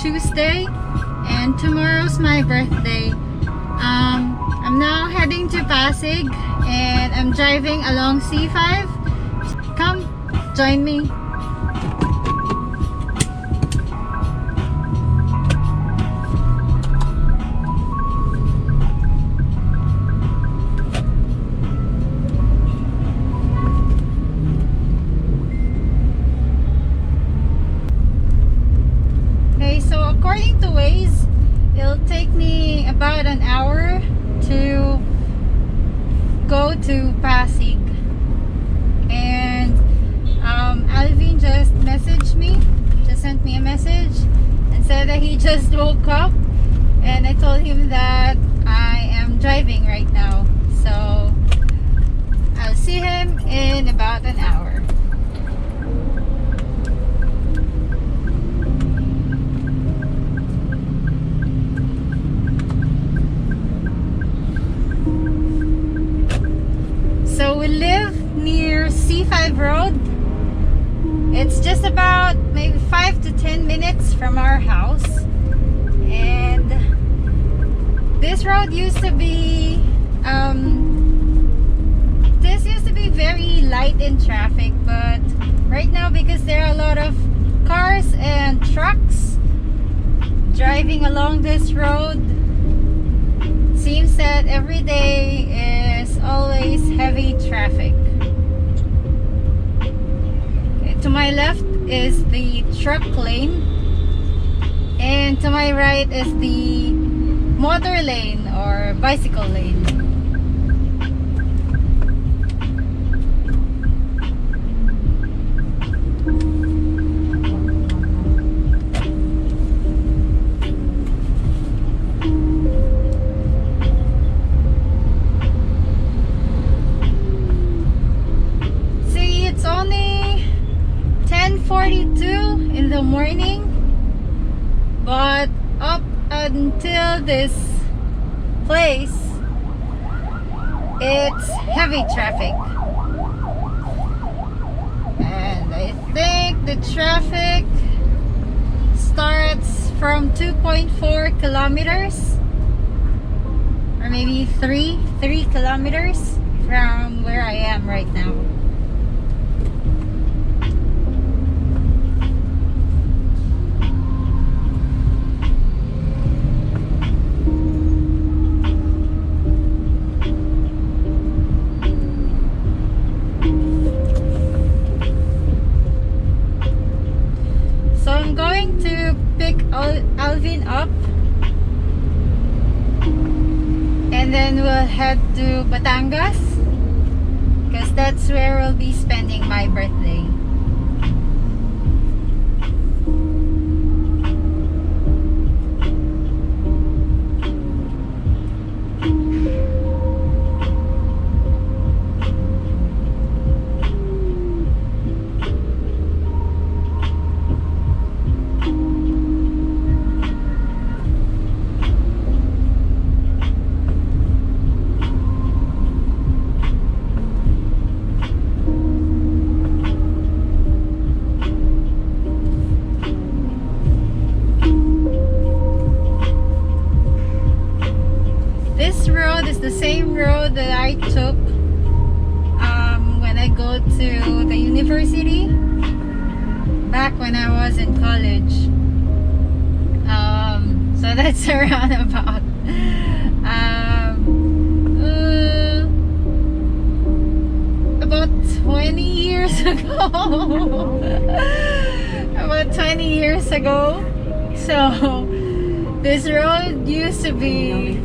Tuesday and tomorrow's my birthday. I'm now heading to Pasig and I'm driving along C5. Come join me. According to Waze, it'll take me about an hour to go to Pasig. And Alvin just messaged me, just sent me a message and said that he just woke up, and I told him that I am driving right now. So I'll see him in about an hour. So we live near C5 Road. It's just about maybe 5 to 10 minutes from our house. And this road used to be, very light in traffic. But right now, because there are a lot of cars and trucks driving along this road, seems that every day is always heavy traffic. Okay, to my left is the truck lane, and to my right is the motor lane or bicycle lane. In the morning, but up until this place it's heavy traffic, and I think the traffic starts from 2.4 kilometers or maybe 3 kilometers from where I am right now. Alvin up, and then we'll head to Batangas because that's where we'll be spending my birthday. The same road that I took when I go to the university back when I was in college. So that's around about 20 years ago. About 20 years ago. So this road used to be,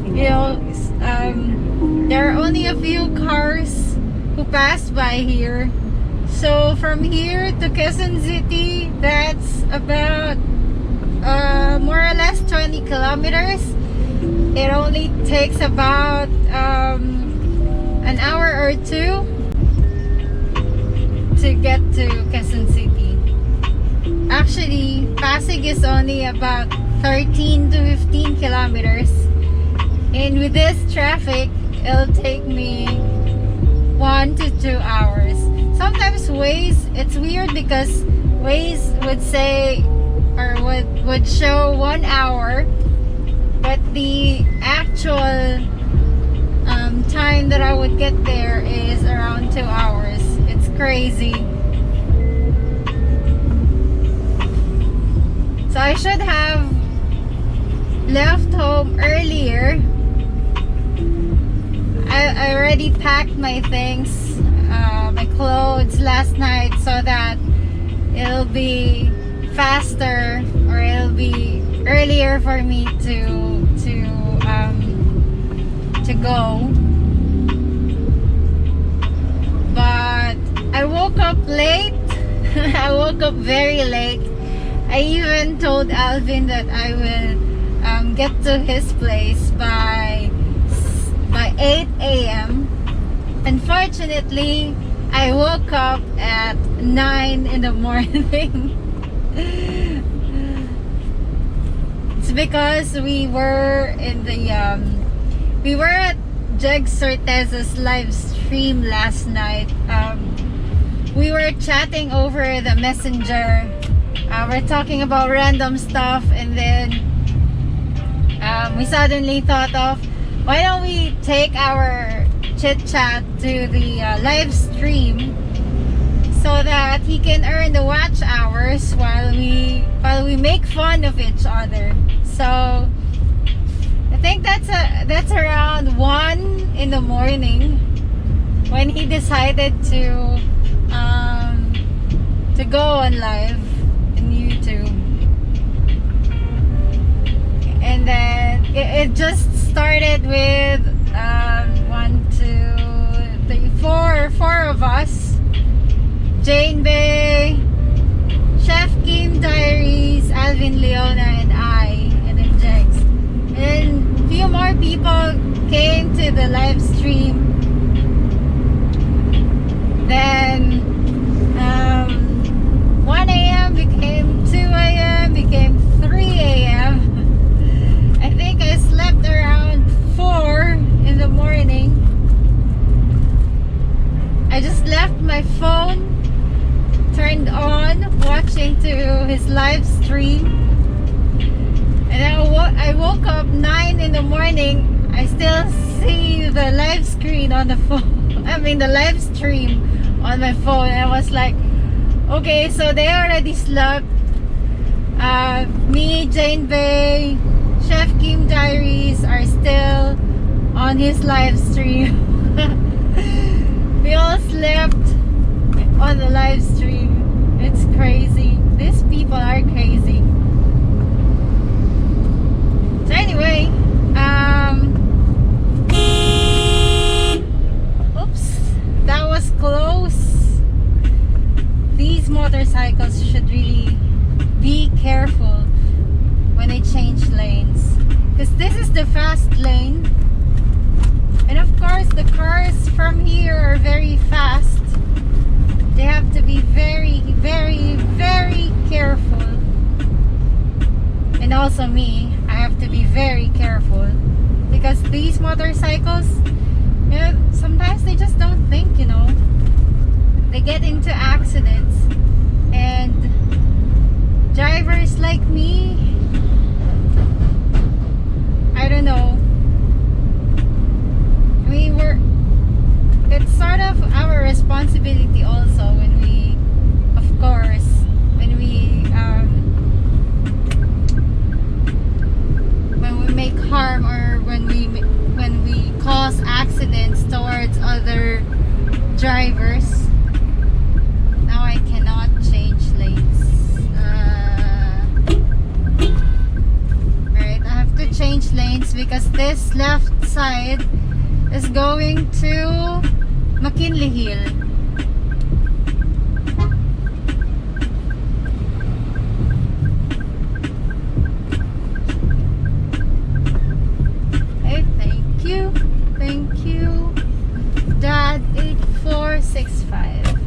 there are only a few cars who pass by here. So from here to Quezon City, that's about more or less 20 kilometers. It only takes about an hour or two to get to Quezon City. Actually, Pasig is only about 13 to 15 kilometers, and with this traffic it'll take me 1 to 2 hours. Sometimes Waze, it's weird because Waze would say, or would show 1 hour, but the actual time that I would get there is around 2 hours. It's crazy. So I should have left home earlier. I already packed my things, my clothes last night, so that it'll be faster, or it'll be earlier for me to go. But I woke up late. I woke up very late. I even told Alvin that I will get to his place by 8 a.m. Unfortunately, I woke up at 9 in the morning. It's because we were at Jeg Sortez's live stream last night. We were chatting over the messenger. We're talking about random stuff, and then we suddenly thought of, why don't we take our chit chat to the live stream, so that he can earn the watch hours while we make fun of each other. So I think that's around 1 in the morning when he decided to go on live in YouTube. And then it just started with 1, 2, 3, 4 of us. Jane Bay, Chef Kim Diaries, Alvin Leona, and I, and then Jex. And a few more people came to the live stream. Then 1 a.m. became 2 a.m. became 3 a.m. I think I slept around 4 in the morning. I just left my phone turned on, watching to his live stream. And I woke up 9 in the morning. I still see the live screen on the phone. I mean the live stream on my phone. I was like, okay, so they already slept. Me, Jane Bay, Chef Kim Diaries are still on his live stream. We all slept on the live stream. It's crazy. These people are crazy. So anyway, oops, that was close. These motorcycles should really be careful when they change lanes, because this is the fast lane, and of course the cars from here are very fast. They have to be very, very, very careful. And also me, I have to be very careful, because these motorcycles, you know, sometimes they just don't think, you know. They get into accidents, and drivers like me, I don't know. I mean, it's sort of our responsibility also when we, of course, when we make harm, or when we cause accidents towards other drivers. Now I cannot change lanes. Alright, I have to change lanes because this left side is going to McKinley Hill. Hey, thank you. Thank you. Dad 8465.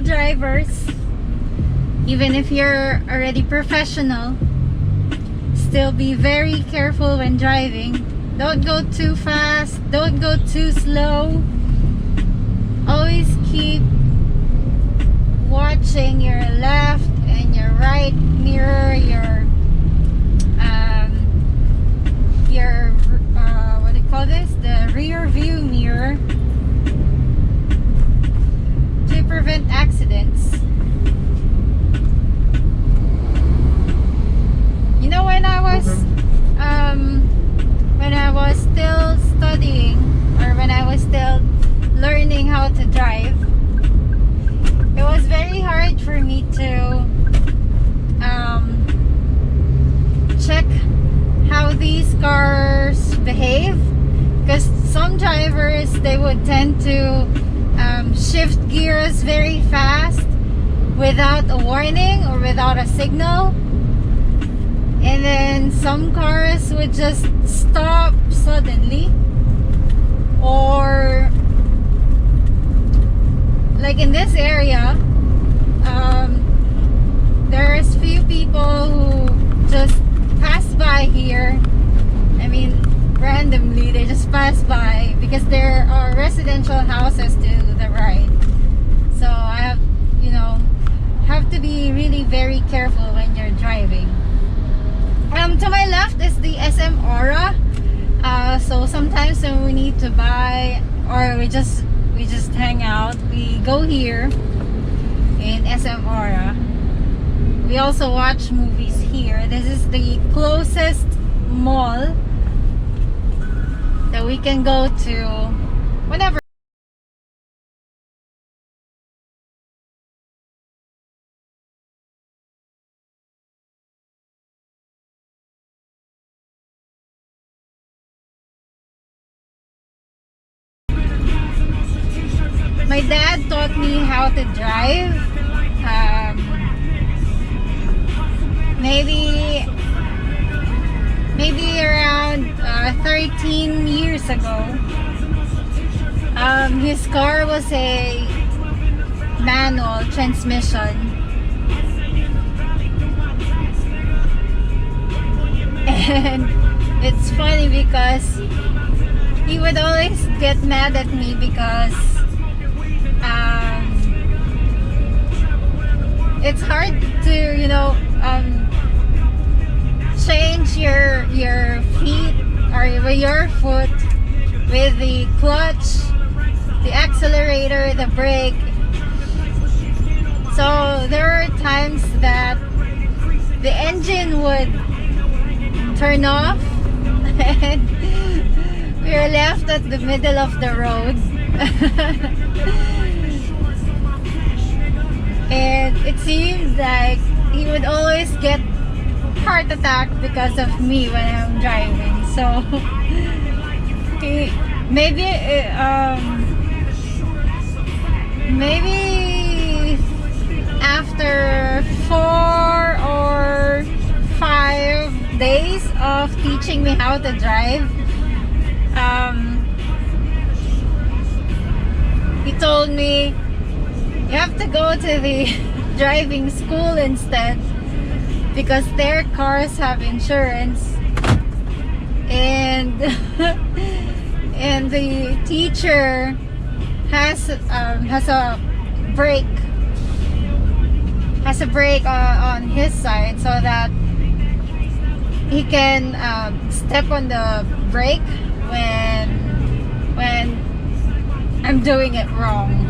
all drivers, even if you're already professional, still be very careful when driving. Don't go too fast, don't go too slow. Always keep watching your left and your right mirror, your what do you call this? The rear view mirror, to prevent accidents. You know, when I was still studying, or when I was still learning how to drive, it was very hard for me to check how these cars behave, because some drivers, they would tend to shift gears very fast without a warning or without a signal, and then some cars would just stop suddenly. Or like in this area, there's few people who just pass by here. I mean, randomly they just pass by because there are residential houses to the right. So I have to be really very careful when you're driving. To my left is the SM Aura. So sometimes when we need to buy, or we just hang out, we go here in SM Aura. We also watch movies here. This is the closest mall that we can go to whenever. My dad taught me how to drive maybe around 13 years ago. His car was a manual transmission, and it's funny because he would always get mad at me because it's hard to change your feet or your foot with the clutch, the accelerator, the brake. So there were times that the engine would turn off and we were left at the middle of the road. And it seemed like he would always get heart attack because of me when I'm driving. So maybe after 4 or 5 days of teaching me how to drive, he told me, you have to go to the driving school instead because their cars have insurance, and and the teacher has a brake on his side so that he can step on the brake when I'm doing it wrong.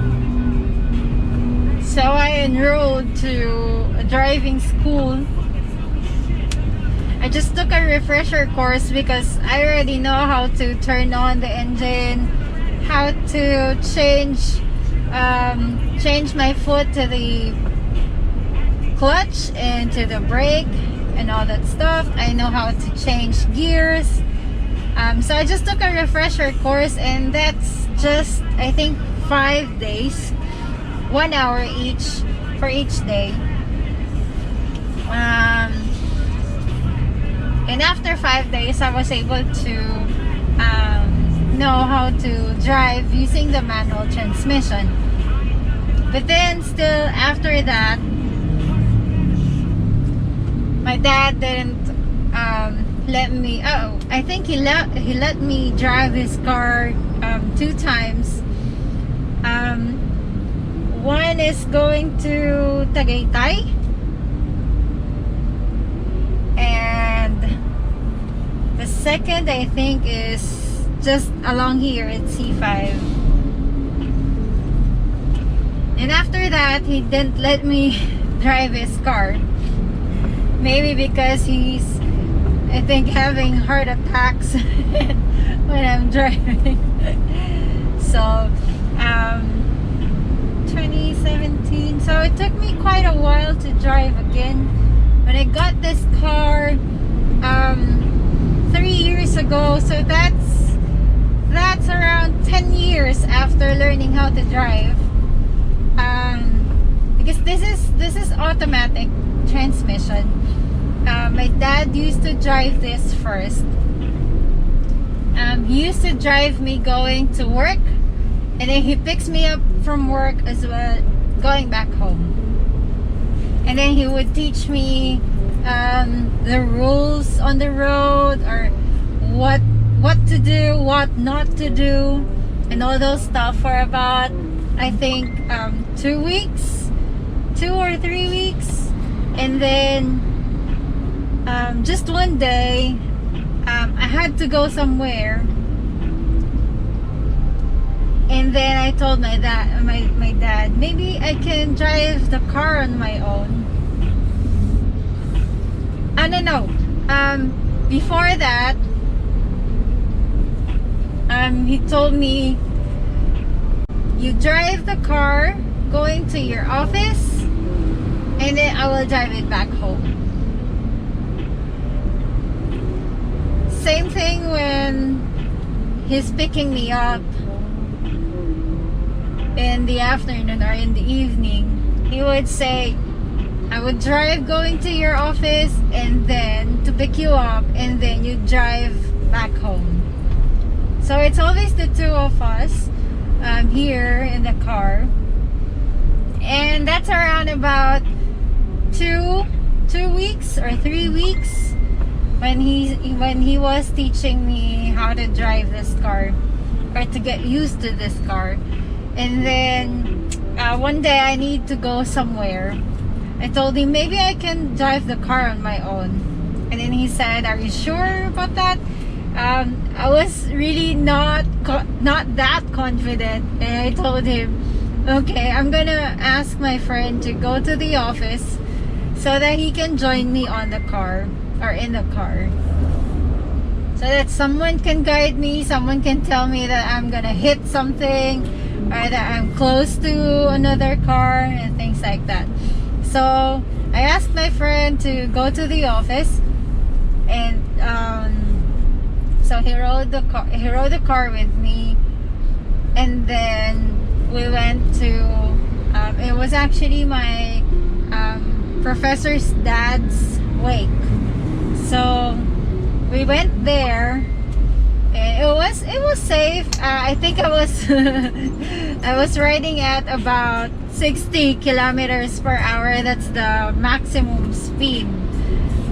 So I enrolled to a driving school. I just took a refresher course because I already know how to turn on the engine, how to change my foot to the clutch and to the brake and all that stuff. I know how to change gears. So I just took a refresher course, and that's just, I think, 5 days, 1 hour each for each day. And after 5 days, I was able to know how to drive using the manual transmission. But then still after that, my dad didn't let me. Oh, I think he let me drive his car 2 times. One is going to Taguig, and the second I think is just along here at C5. And after that, he didn't let me drive his car. Maybe because he's, I think, having heart attacks when I'm driving. So 2017. So it took me quite a while to drive again. When I got this car 3 years ago, so that's around 10 years after learning how to drive. Because this is automatic transmission. My dad used to drive this first. He used to drive me going to work, and then he picks me up from work as well, going back home. And then he would teach me the rules on the road, or what to do, what not to do, and all those stuff for about, I think, 2 weeks, 2 or 3 weeks. And then just one day, I had to go somewhere, and then I told my dad, maybe I can drive the car on my own. No. Before that, he told me, you drive the car going to your office, and then I will drive it back home. Same thing when he's picking me up in the afternoon or in the evening. He would say, I would drive going to your office and then to pick you up, and then you drive back home. So it's always the two of us here in the car. And that's around about 2 weeks or 3 weeks when he was teaching me how to drive this car, or to get used to this car. And then one day I need to go somewhere. I told him maybe I can drive the car on my own. And then he said, are you sure about that? I was really not that confident. And I told him, okay, I'm gonna ask my friend to go to the office so that he can join me on the car, or in the car, so that someone can guide me, someone can tell me that I'm gonna hit something, or that I'm close to another car, and things like that. So I asked my friend to go to the office, and so he rode the car with me, and then we went to it was actually my professor's dad's wake. So we went there, and it was safe. I think I was I was riding at about 60 kilometers per hour. That's the maximum speed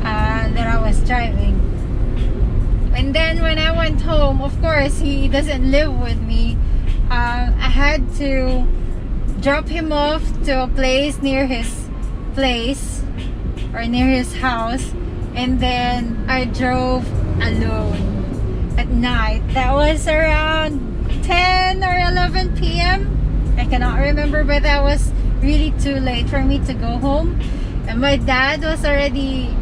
that I was driving. And then when I went home, of course, he doesn't live with me. I had to drop him off to a place near his place, or near his house, and then I drove alone at night. That was around 10 or 11 p.m. I cannot remember, but that was really too late for me to go home. And my dad was already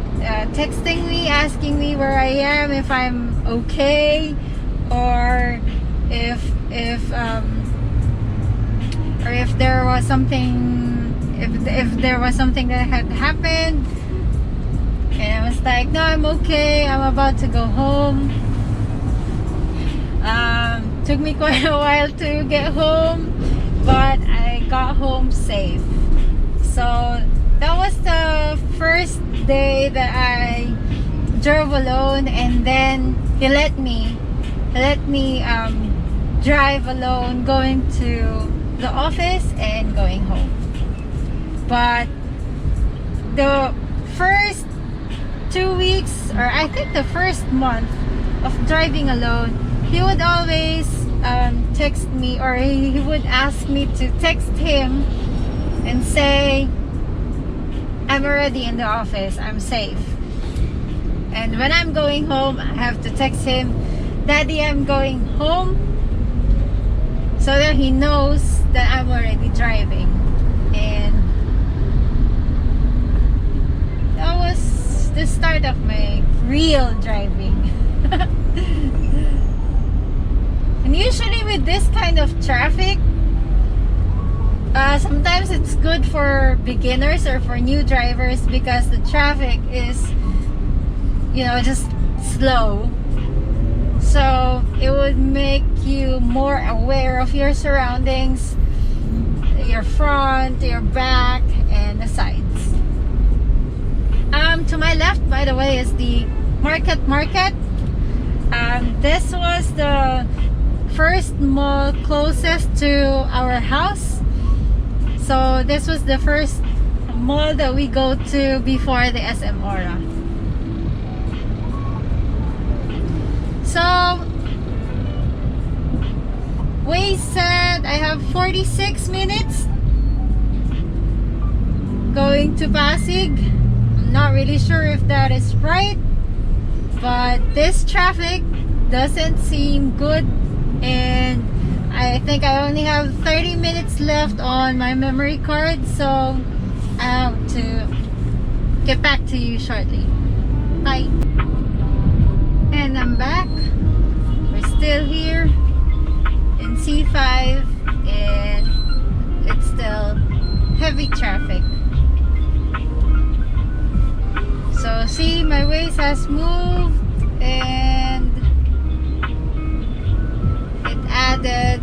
texting me, asking me where I am, if I'm okay, or if there was something, if there was something that had happened. And I was like, no, I'm okay, I'm about to go home. Took me quite a while to get home, but I got home safe. So that was the first day that I drove alone, and then he let me drive alone going to the office and going home. But the first 2 weeks, or I think the first month of driving alone, he would always text me, or he would ask me to text him and say, I'm already in the office, I'm safe. And when I'm going home, I have to text him, Daddy, I'm going home, so that he knows that I'm already driving. And that was the start of my real driving. And usually with this kind of traffic, sometimes it's good for beginners or for new drivers, because the traffic is, you know, just slow. So it would make you more aware of your surroundings, your front, your back, and the sides. To my left, by the way, is the market. This was the first mall closest to our house. So this was the first mall that we go to before the SM Aura. So Waze said I have 46 minutes going to Pasig. I'm not really sure if that is right, but this traffic doesn't seem good, and I think I only have 30 minutes left on my memory card, so I have to get back to you shortly. Bye. And I'm back. We're still here in C5, and it's still heavy traffic. So see, my Waze has moved, and it added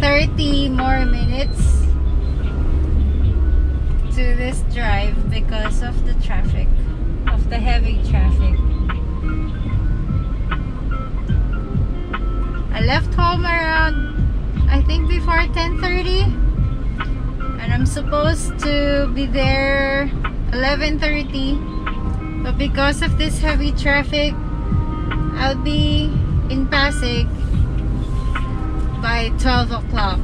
30 more minutes to this drive because of the traffic, of the heavy traffic. I left home around, I think, before 10:30, and I'm supposed to be there 11:30, but because of this heavy traffic, I'll be in Pasig by 12 o'clock.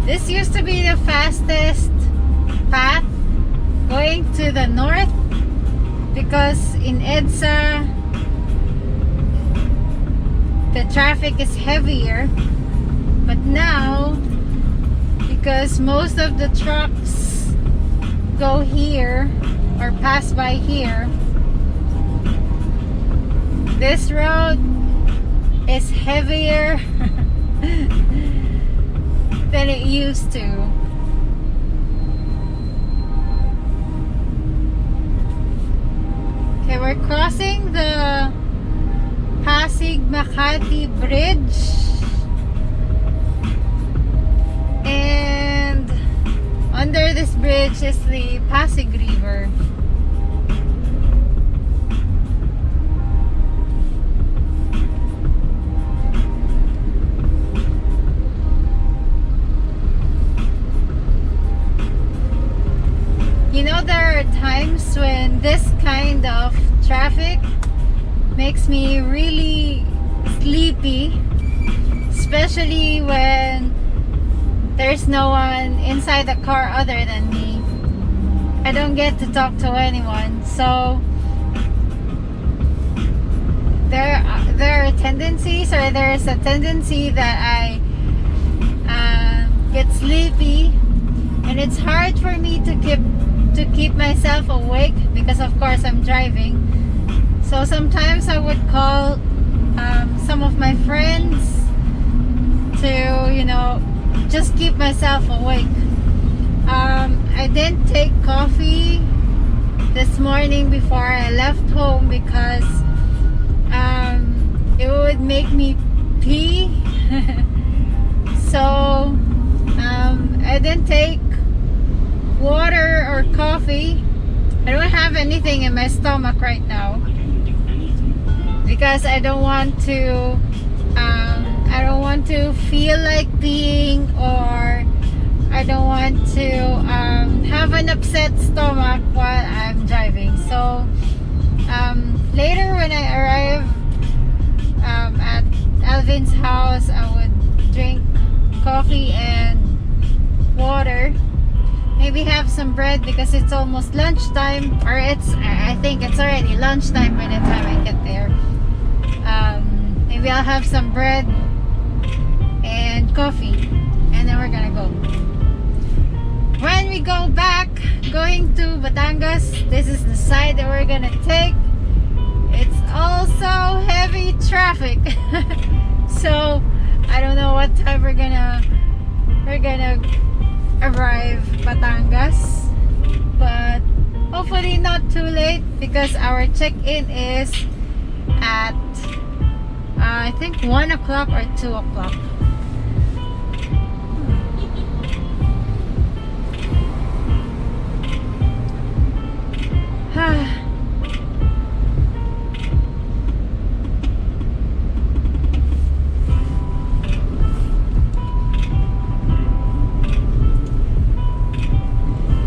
This used to be the fastest path going to the north, because in EDSA the traffic is heavier. But now, because most of the trucks go here or pass by here, this road is heavier than it used to. Okay, we're crossing the Pasig-Makati Bridge, and under this bridge is the Pasig River. You know, there are times when this kind of traffic makes me really sleepy, especially when there's no one inside the car other than me. I don't get to talk to anyone, so there are tendencies, or there's a tendency that I get sleepy, and it's hard for me to keep myself awake because of course I'm driving. So sometimes I would call some of my friends to, you know, just keep myself awake. I didn't take coffee this morning before I left home because it would make me pee. So I didn't take water or coffee. I don't have anything in my stomach right now because I don't want to feel like peeing, or I don't want to have an upset stomach while I'm driving. So later when I arrive at Alvin's house, I would drink coffee and water, maybe have some bread because it's almost lunchtime, or I think it's already lunchtime by the time I get there. Maybe I'll have some bread and coffee, and then we're gonna go. When we go back, going to Batangas, this is the side that we're gonna take. It's also heavy traffic. So I don't know what time we're gonna arrive Batangas, but hopefully not too late because our check-in is at I think 1 o'clock or 2 o'clock.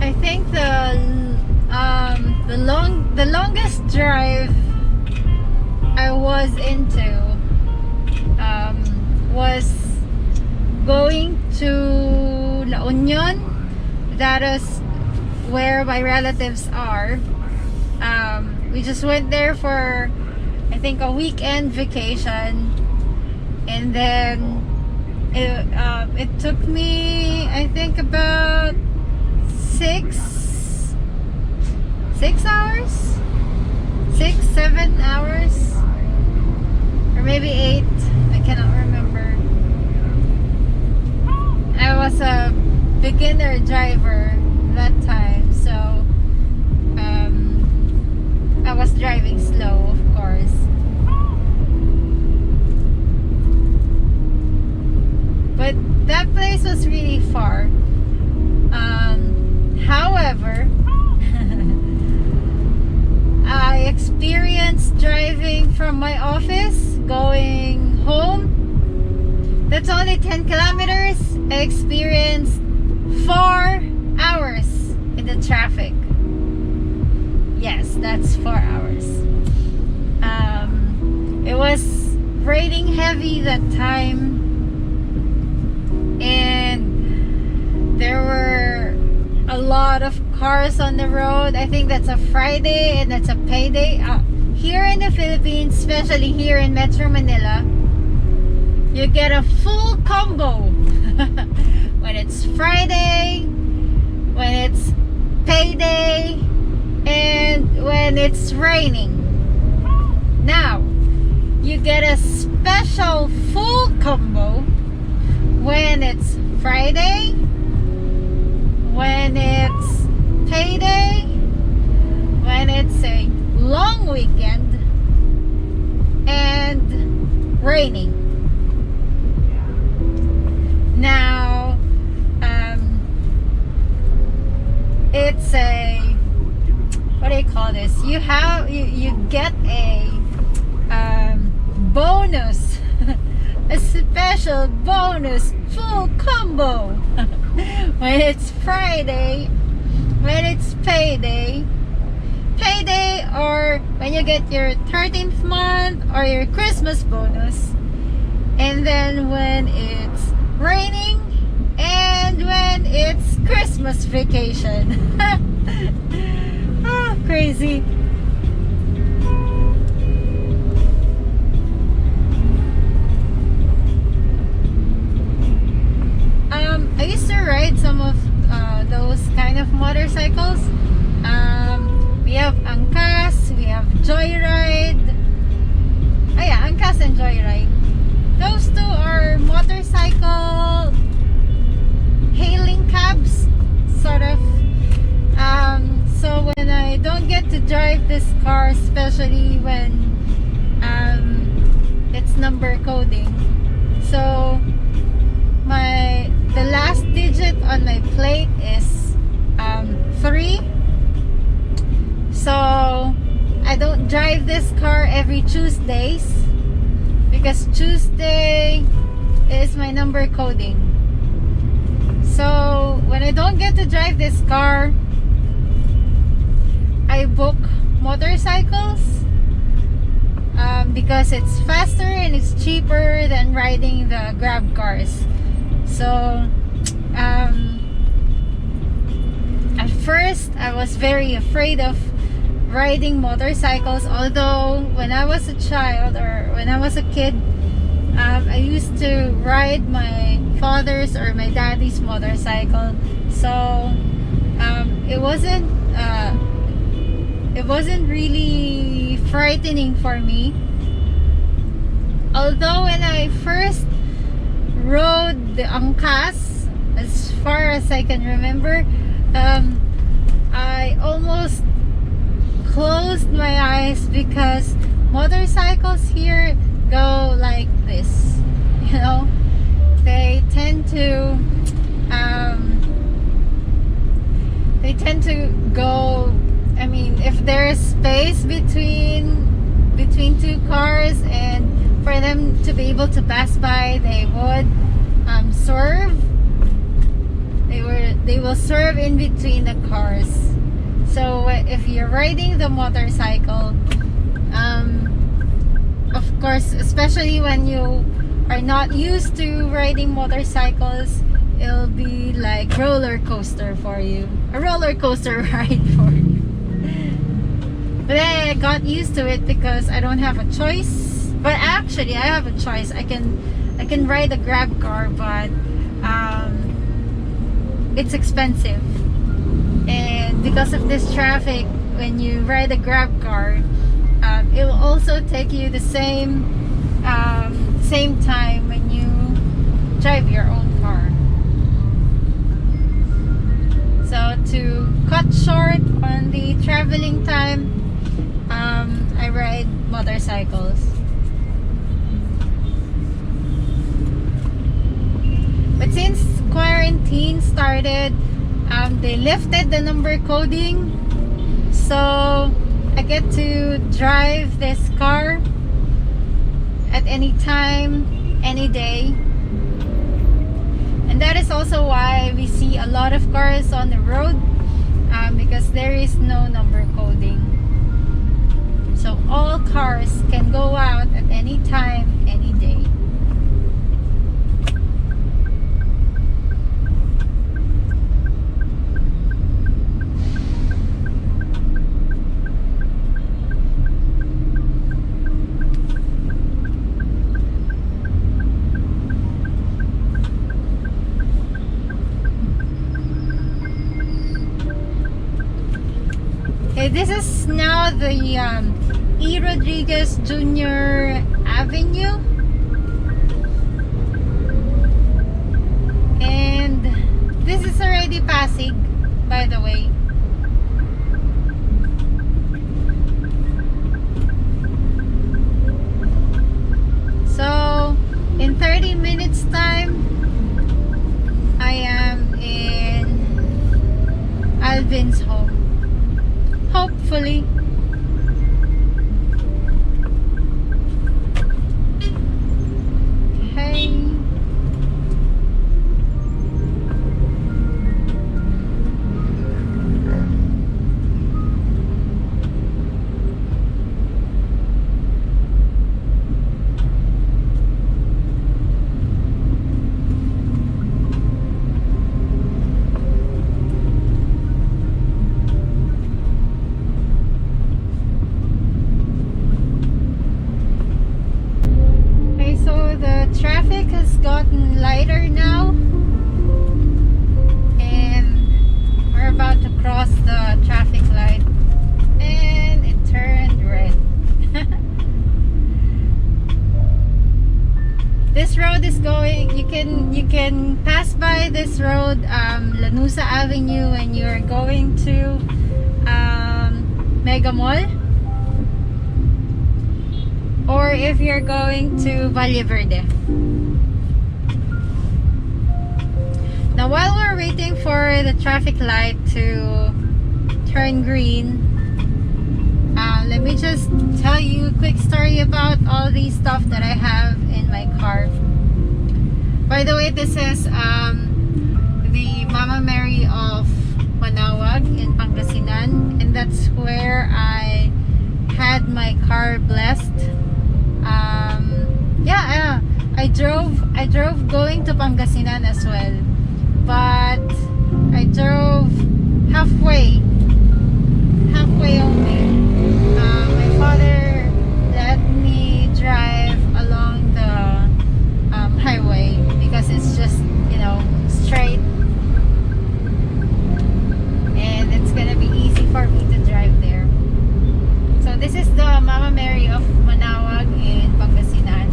I think the longest drive I was into was going to La Union. That is where my relatives are. We just went there for I think a weekend vacation, and then it took me I think about 6 hours, 6-7 hours, or maybe 8. I cannot remember. I was a beginner driver that time, so I was driving slow, of course. But that place was really far. However, I experienced driving from my office going home. That's only 10 kilometers. I experienced 4 hours in the traffic. Yes, that's 4 hours. It was raining heavy that time, and there were a lot of cars on the road. I think that's a Friday and that's a payday. Here in the Philippines, especially here in Metro Manila, you get a full combo when it's Friday, when it's payday, and when it's raining. Now, you get a special full combo when it's Friday, when it's payday, when it's a long weekend, and raining. Now, it's a, what do you call this? You get a bonus, a special bonus full combo when it's Friday, when it's payday, payday or when you get your 13th month or your Christmas bonus. And then when it's raining and when it's Christmas vacation. Ah, crazy. I used to ride some of those kind of motorcycles. We have Angkas, we have Joyride. Oh yeah, Angkas and Joyride. Those two are motorcycle hailing cabs, sort of. So when I don't get to drive this car, especially when it's number coding, so the last digit on my plate is 3. So I don't drive this car every Tuesdays because Tuesday is my number coding. So when I don't get to drive this car, I book motorcycles because it's faster and it's cheaper than riding the Grab cars. So at first I was very afraid of riding motorcycles, although when I was a child or when I was a kid, I used to ride my father's or my daddy's motorcycle. So it wasn't really frightening for me. Although when I first rode the Angkas, as far as I can remember, I almost closed my eyes because motorcycles here go like this, you know. They tend to go, I mean, if there is space between two cars, and for them to be able to pass by, they would swerve. They will swerve in between the cars. So if you're riding the motorcycle, of course, especially when you are not used to riding motorcycles, it'll be like roller coaster for you, a roller coaster ride for you. But then I got used to it because I don't have a choice. But actually, I have a choice. I can ride a Grab car, but it's expensive. And because of this traffic, when you ride a Grab car, it will also take you the same time when you drive your own car. So to cut short on the traveling time, I ride motorcycles. But since quarantine started, they lifted the number coding, so I get to drive this car at any time, any day. And that is also why we see a lot of cars on the road, because there is no number coding. So all cars can go out at any time, any day. Okay, this is now the E. Rodriguez Jr. Avenue, and this is already Pasig, by the way. So in 30 minutes time, I am in Alvin's home, hopefully. can pass by this road, Lanusa Avenue, when you're going to Mega Mall, or if you're going to Valle Verde. Now, while we're waiting for the traffic light to turn green, let me just tell you a quick story about all the stuff that I have in my car. By the way, this is the Mama Mary of Manawag in Pangasinan, and that's where I had my car blessed. I drove going to Pangasinan as well, but I drove halfway only. My father let me drive along the highway because it's just, straight, and it's gonna be easy for me to drive there. So this is the Mama Mary of Manawag in Pangasinan.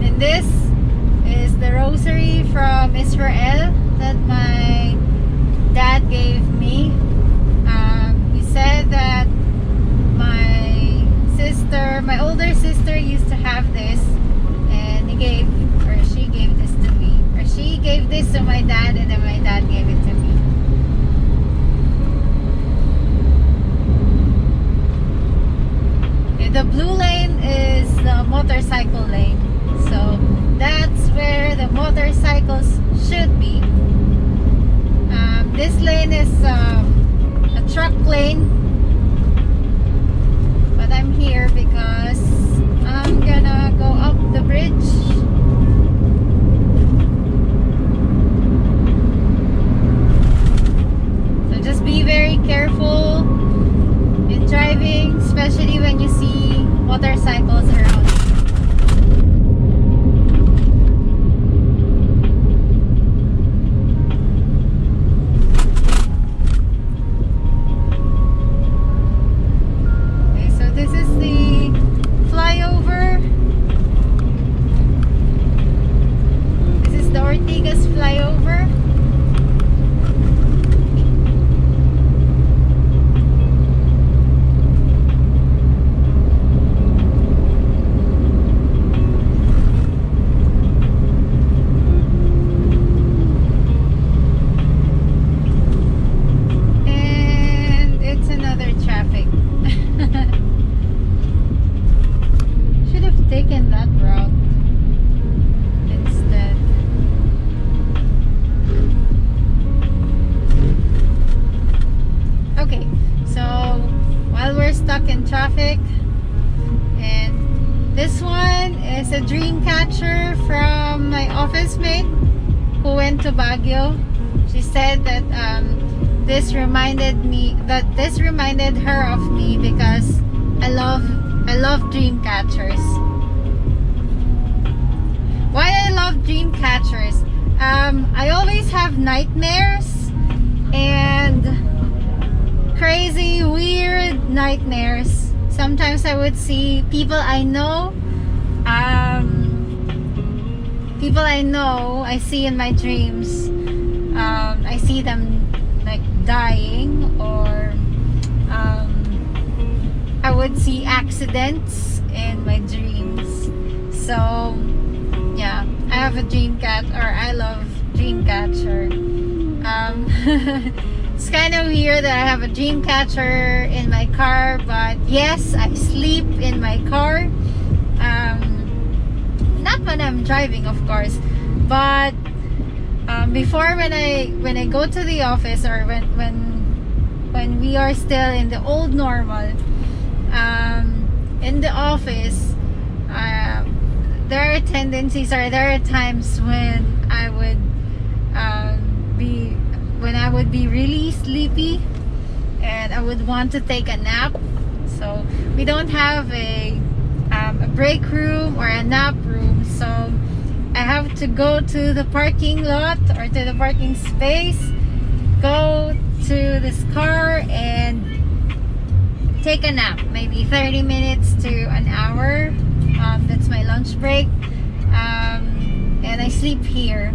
And this is the rosary from Israel that my dad gave me. He said that my older sister used to have this, and she gave this to me, or she gave this to my dad, and then my dad gave it to me. Okay, the blue lane is the motorcycle lane, so that's where the motorcycles should be. This lane is a truck lane, but I'm here because I'm gonna go up the bridge. So just be very careful in driving, especially when you see motorcycles around. Traffic, and this one is a dream catcher from my office mate who went to Baguio. She said that this reminded her of me because I love dream catchers. Why I love dream catchers? I always have nightmares, and crazy, weird nightmares. Sometimes I would see people I know, I see in my dreams. I see them like dying, or I would see accidents in my dreams. So yeah, I have a dream cat, or I love dream catcher. It's kind of weird that I have a dream catcher in my car, but yes, I sleep in my car. Not when I'm driving, of course, but before, when I go to the office, or when we are still in the old normal, in the office, there are tendencies, or there are times when I would be really sleepy and I would want to take a nap. So we don't have a break room or a nap room, so I have to go to the parking lot, or to the parking space, go to this car and take a nap, maybe 30 minutes to an hour. That's my lunch break. And I sleep here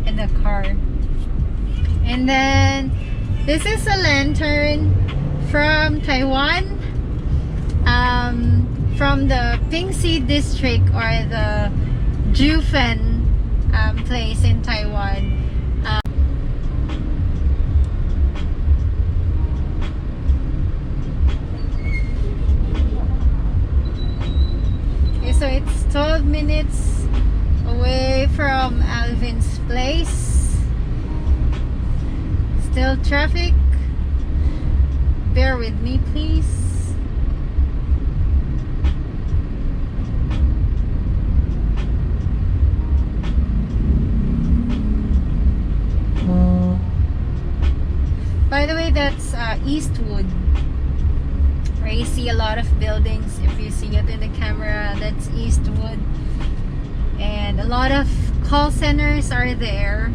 in the car. And then this is a lantern from Taiwan, from the Pingxi district, or the Jufen place in Taiwan. Okay, so it's 12 minutes away from Alvin's place. Still traffic. Bear with me, please. By the way, that's Eastwood, where you see a lot of buildings. If you see it in the camera, that's Eastwood. And a lot of call centers are there.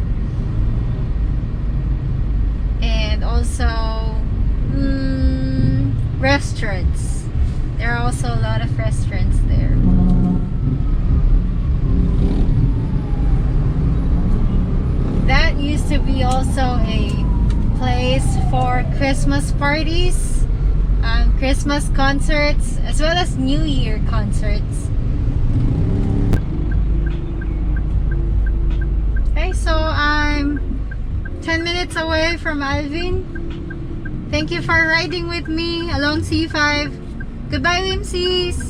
And also restaurants. There are also a lot of restaurants there. That used to be also a place for Christmas parties, Christmas concerts, as well as New Year concerts. Okay, so I'm 10 minutes away from Alvin. Thank you for riding with me along C5. Goodbye, Whimsies!